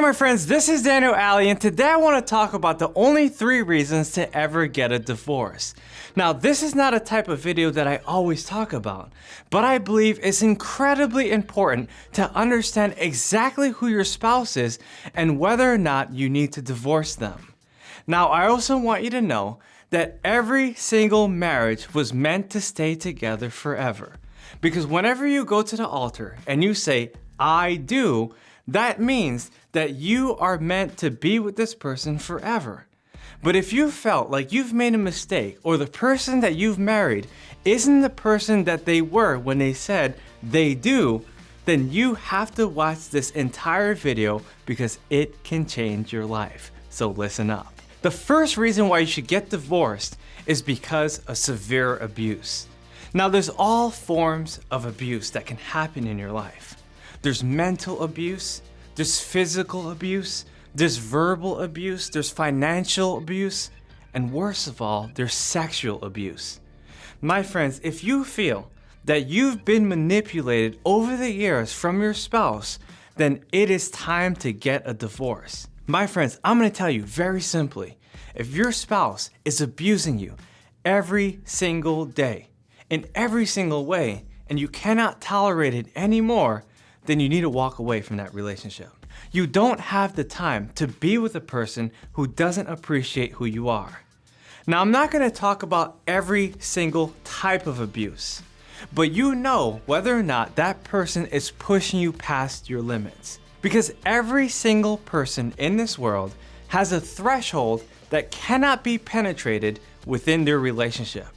my friends, this is Daniel Alley, and today I want to talk about the only 3 reasons to ever get a divorce. Now, this is not a type of video that I always talk about, but I believe it's incredibly important to understand exactly who your spouse is and whether or not you need to divorce them. Now, I also want you to know that every single marriage was meant to stay together forever. Because whenever you go to the altar and you say, "I do," that means that you are meant to be with this person forever. But if you felt like you've made a mistake or the person that you've married isn't the person that they were when they said they do, then you have to watch this entire video because it can change your life. So listen up. The first reason why you should get divorced is because of severe abuse. Now, there's all forms of abuse that can happen in your life. There's mental abuse, there's physical abuse, there's verbal abuse, there's financial abuse, and worst of all, there's sexual abuse. My friends, if you feel that you've been manipulated over the years from your spouse, then it is time to get a divorce. My friends, I'm gonna tell you very simply, if your spouse is abusing you every single day, in every single way, and you cannot tolerate it anymore, then you need to walk away from that relationship. You don't have the time to be with a person who doesn't appreciate who you are. Now, I'm not gonna talk about every single type of abuse, but you know whether or not that person is pushing you past your limits. Because every single person in this world has a threshold that cannot be penetrated within their relationship.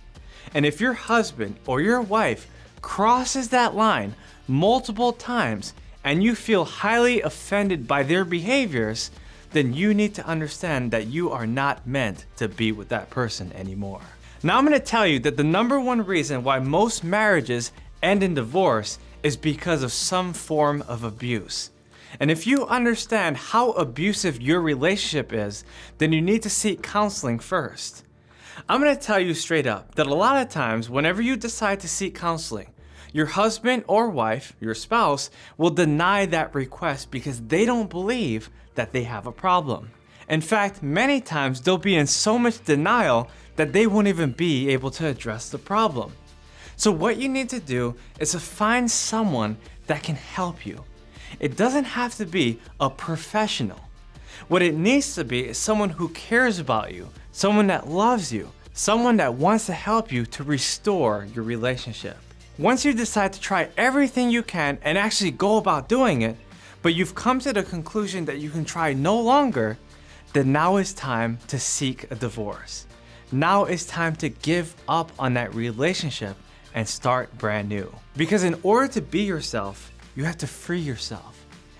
And if your husband or your wife crosses that line multiple times and you feel highly offended by their behaviors, then you need to understand that you are not meant to be with that person anymore. Now, I'm gonna tell you that the #1 reason why most marriages end in divorce is because of some form of abuse. And if you understand how abusive your relationship is, then you need to seek counseling first. I'm gonna tell you straight up that a lot of times whenever you decide to seek counseling, your husband or wife, your spouse, will deny that request because they don't believe that they have a problem. In fact, many times they'll be in so much denial that they won't even be able to address the problem. So what you need to do is to find someone that can help you. It doesn't have to be a professional. What it needs to be is someone who cares about you, someone that loves you, someone that wants to help you to restore your relationship. Once you decide to try everything you can and actually go about doing it, but you've come to the conclusion that you can try no longer, then now is time to seek a divorce. Now is time to give up on that relationship and start brand new. Because in order to be yourself, you have to free yourself.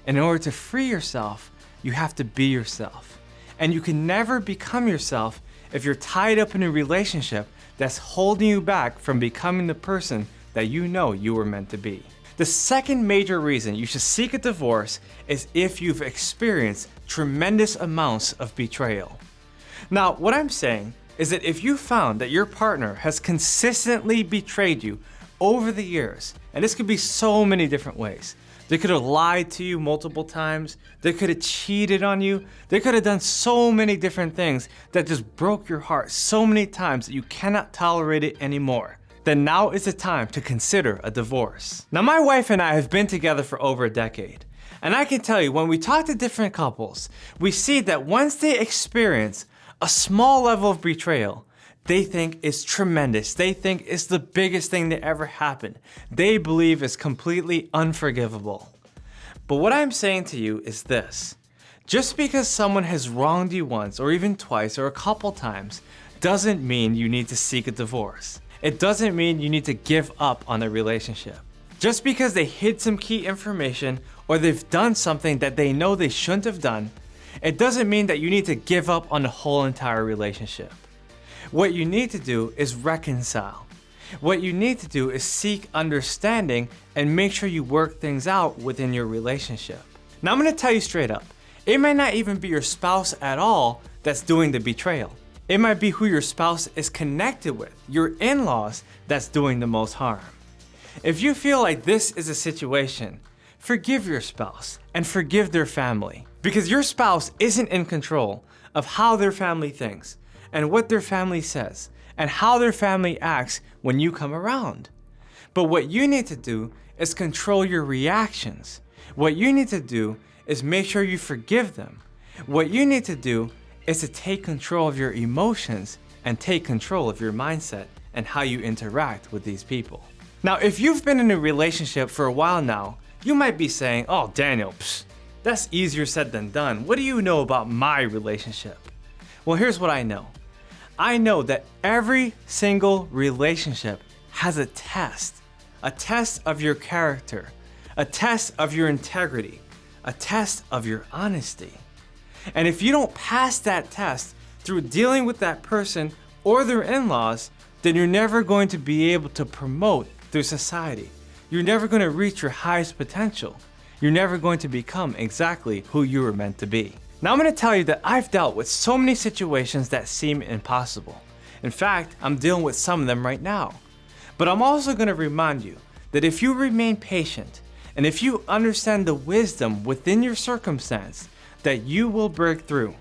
And in order to free yourself, you have to be yourself. And you can never become yourself if you're tied up in a relationship that's holding you back from becoming the person that you know you were meant to be. The second major reason you should seek a divorce is if you've experienced tremendous amounts of betrayal. Now, what I'm saying is that if you found that your partner has consistently betrayed you over the years, and this could be so many different ways. They could have lied to you multiple times. They could have cheated on you. They could have done so many different things that just broke your heart so many times that you cannot tolerate it anymore. Then now is the time to consider a divorce. Now, my wife and I have been together for over a decade. And I can tell you, when we talk to different couples, we see that once they experience a small level of betrayal, they think it's tremendous. They think it's the biggest thing that ever happened. They believe it's completely unforgivable. But what I'm saying to you is this. Just because someone has wronged you once or even twice or a couple times doesn't mean you need to seek a divorce. It doesn't mean you need to give up on the relationship. Just because they hid some key information or they've done something that they know they shouldn't have done, it doesn't mean that you need to give up on the whole entire relationship. What you need to do is reconcile. What you need to do is seek understanding and make sure you work things out within your relationship. Now, I'm gonna tell you straight up, it might not even be your spouse at all that's doing the betrayal. It might be who your spouse is connected with, your in-laws, that's doing the most harm. If you feel like this is a situation, forgive your spouse and forgive their family. Because your spouse isn't in control of how their family thinks and what their family says and how their family acts when you come around. But what you need to do is control your reactions. What you need to do is make sure you forgive them. What you need to do is to take control of your emotions and take control of your mindset and how you interact with these people. Now, if you've been in a relationship for a while now, you might be saying, "Oh, Daniel, that's easier said than done. What do you know about my relationship?" Well, here's what I know. I know that every single relationship has a test of your character, a test of your integrity, a test of your honesty. And if you don't pass that test through dealing with that person or their in-laws, then you're never going to be able to promote through society. You're never going to reach your highest potential. You're never going to become exactly who you were meant to be. Now I'm going to tell you that I've dealt with so many situations that seem impossible. In fact, I'm dealing with some of them right now. But I'm also going to remind you that if you remain patient and if you understand the wisdom within your circumstance, that you will break through.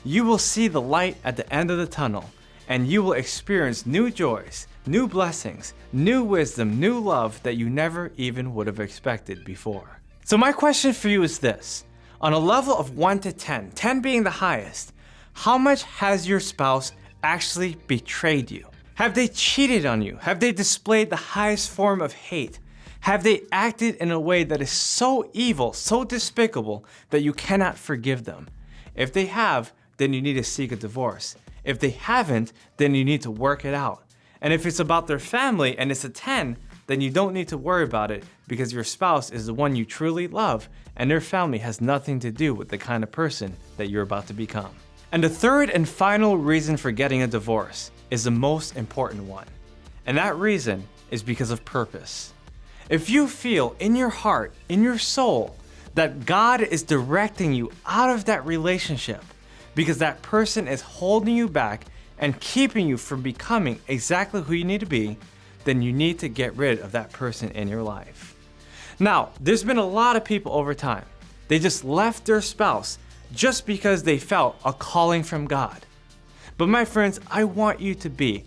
You will see the light at the end of the tunnel, and you will experience new joys, new blessings, new wisdom, new love that you never even would have expected before. So my question for you is this. On a level of 1 to 10, 10 being the highest, how much has your spouse actually betrayed you? Have they cheated on you? Have they displayed the highest form of hate? Have they acted in a way that is so evil, so despicable, that you cannot forgive them? If they have, then you need to seek a divorce. If they haven't, then you need to work it out. And if it's about their family and it's a 10, then you don't need to worry about it because your spouse is the one you truly love and their family has nothing to do with the kind of person that you're about to become. And the third and final reason for getting a divorce is the most important one. And that reason is because of purpose. If you feel in your heart, in your soul, that God is directing you out of that relationship because that person is holding you back and keeping you from becoming exactly who you need to be, then you need to get rid of that person in your life. Now, there's been a lot of people over time. They just left their spouse just because they felt a calling from God. But my friends, I want you to be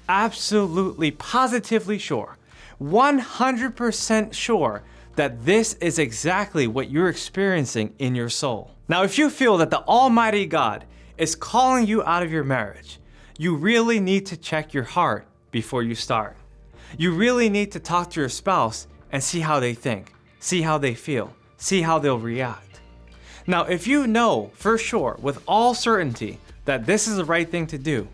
absolutely, positively sure, 100% sure that this is exactly what you're experiencing in your soul. Now, if you feel that the Almighty God is calling you out of your marriage, you really need to check your heart before you start. You really need to talk to your spouse and see how they think, see how they feel, see how they'll react. Now, if you know for sure, with all certainty, that this is the right thing to do,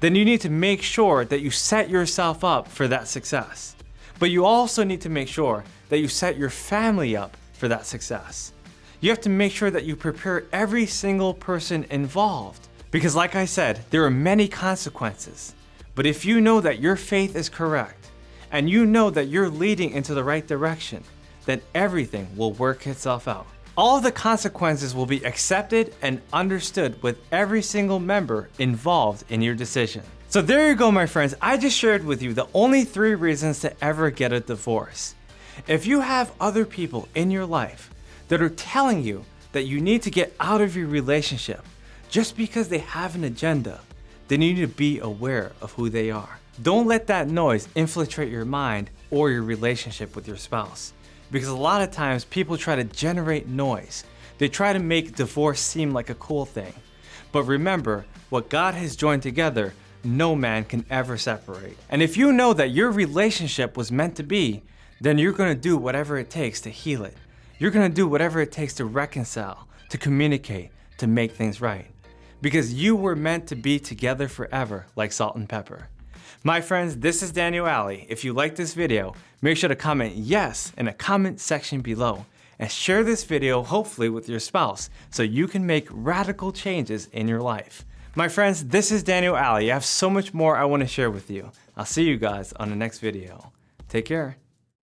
then you need to make sure that you set yourself up for that success. But you also need to make sure that you set your family up for that success. You have to make sure that you prepare every single person involved. Because like I said, there are many consequences. But if you know that your faith is correct, and you know that you're leading into the right direction, then everything will work itself out. All of the consequences will be accepted and understood with every single member involved in your decision. So there you go, my friends. I just shared with you the only 3 reasons to ever get a divorce. If you have other people in your life that are telling you that you need to get out of your relationship just because they have an agenda, then you need to be aware of who they are. Don't let that noise infiltrate your mind or your relationship with your spouse. Because a lot of times people try to generate noise. They try to make divorce seem like a cool thing. But remember, what God has joined together, no man can ever separate. And if you know that your relationship was meant to be, then you're going to do whatever it takes to heal it. You're going to do whatever it takes to reconcile, to communicate, to make things right. Because you were meant to be together forever like salt and pepper. My friends, this is Daniel Alley. If you like this video, make sure to comment yes in the comment section below and share this video hopefully with your spouse so you can make radical changes in your life. My friends, this is Daniel Alley. I have so much more I want to share with you. I'll see you guys on the next video. Take care.